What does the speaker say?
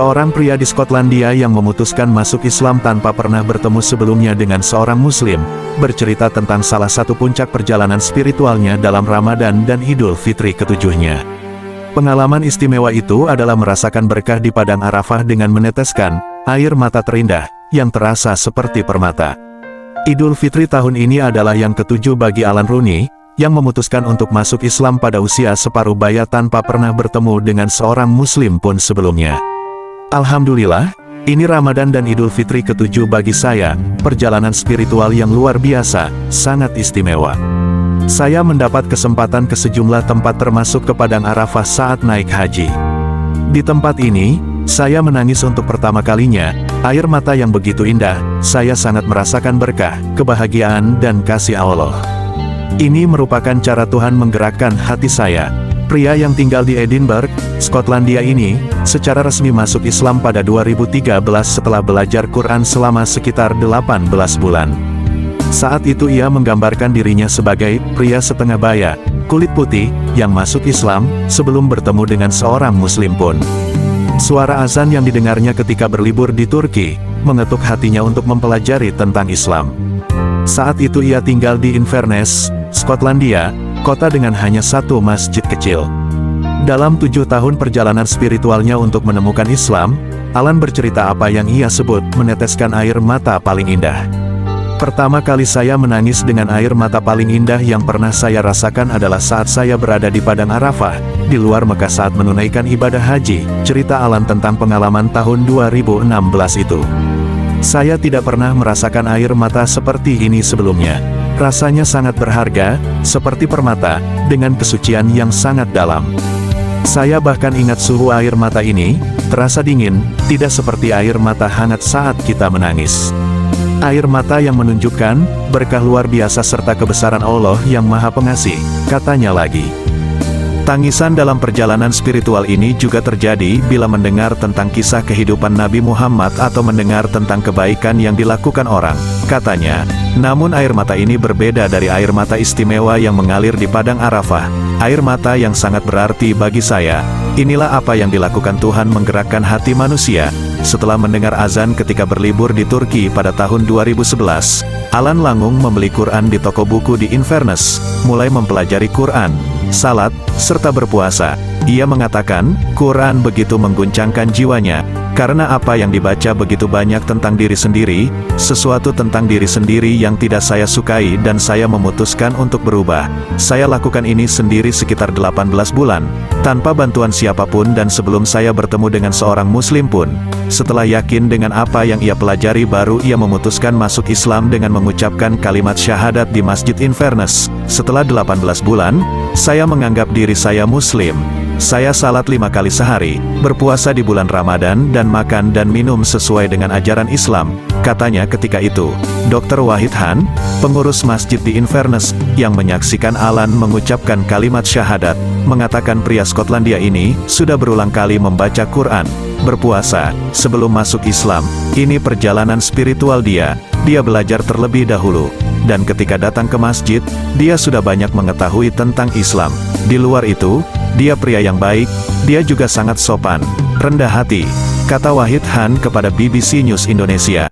Seorang pria di Skotlandia yang memutuskan masuk Islam tanpa pernah bertemu sebelumnya dengan seorang Muslim, bercerita tentang salah satu puncak perjalanan spiritualnya dalam Ramadan dan Idul Fitri ketujuhnya. Pengalaman istimewa itu adalah merasakan berkah di padang Arafah dengan meneteskan air mata terindah, yang terasa seperti permata. Idul Fitri tahun ini adalah yang ketujuh bagi Alan Rooney, yang memutuskan untuk masuk Islam pada usia separuh baya tanpa pernah bertemu dengan seorang Muslim pun sebelumnya. Alhamdulillah, ini Ramadan dan Idul Fitri ketujuh bagi saya, perjalanan spiritual yang luar biasa, sangat istimewa. Saya mendapat kesempatan ke sejumlah tempat termasuk ke Padang Arafah saat naik haji. Di tempat ini, saya menangis untuk pertama kalinya, air mata yang begitu indah, saya sangat merasakan berkah, kebahagiaan dan kasih Allah. Ini merupakan cara Tuhan menggerakkan hati saya. Pria yang tinggal di Edinburgh, Skotlandia ini, secara resmi masuk Islam pada 2013 setelah belajar Quran selama sekitar 18 bulan. Saat itu ia menggambarkan dirinya sebagai pria setengah baya, kulit putih, yang masuk Islam, sebelum bertemu dengan seorang Muslim pun. Suara azan yang didengarnya ketika berlibur di Turki, mengetuk hatinya untuk mempelajari tentang Islam. Saat itu ia tinggal di Inverness, Skotlandia, kota dengan hanya satu masjid kecil. Dalam 7 tahun perjalanan spiritualnya untuk menemukan Islam, Alan bercerita apa yang ia sebut meneteskan air mata paling indah. Pertama kali saya menangis dengan air mata paling indah yang pernah saya rasakan adalah saat saya berada di Padang Arafah, di luar Mekah saat menunaikan ibadah haji, cerita Alan tentang pengalaman tahun 2016 itu. Saya tidak pernah merasakan air mata seperti ini sebelumnya. Rasanya sangat berharga, seperti permata, dengan kesucian yang sangat dalam. Saya bahkan ingat suhu air mata ini, terasa dingin, tidak seperti air mata hangat saat kita menangis. Air mata yang menunjukkan berkah luar biasa serta kebesaran Allah yang Maha Pengasih, katanya lagi. Tangisan dalam perjalanan spiritual ini juga terjadi bila mendengar tentang kisah kehidupan Nabi Muhammad atau mendengar tentang kebaikan yang dilakukan orang, katanya. Namun air mata ini berbeda dari air mata istimewa yang mengalir di Padang Arafah, air mata yang sangat berarti bagi saya. Inilah apa yang dilakukan Tuhan menggerakkan hati manusia. Setelah mendengar azan ketika berlibur di Turki pada tahun 2011, Alan Langung membeli Quran di toko buku di Inverness, mulai mempelajari Quran, salat, serta berpuasa. Ia mengatakan, Quran begitu mengguncangkan jiwanya, karena apa yang dibaca begitu banyak tentang diri sendiri, sesuatu tentang diri sendiri yang tidak saya sukai dan saya memutuskan untuk berubah. Saya lakukan ini sendiri sekitar 18 bulan, tanpa bantuan siapapun dan sebelum saya bertemu dengan seorang Muslim pun. Setelah yakin dengan apa yang ia pelajari baru ia memutuskan masuk Islam dengan mengucapkan kalimat syahadat di Masjid Inverness. Setelah 18 bulan, saya menganggap diri saya Muslim. Saya salat 5 kali sehari, berpuasa di bulan Ramadan dan makan dan minum sesuai dengan ajaran Islam, katanya ketika itu. Dr. Wahid Han, pengurus masjid di Inverness, yang menyaksikan Alan mengucapkan kalimat syahadat, mengatakan pria Skotlandia ini sudah berulang kali membaca Quran, berpuasa, sebelum masuk Islam. Ini perjalanan spiritual dia belajar terlebih dahulu. Dan ketika datang ke masjid, dia sudah banyak mengetahui tentang Islam. Di luar itu, dia pria yang baik, dia juga sangat sopan, rendah hati, kata Wahid Han kepada BBC News Indonesia.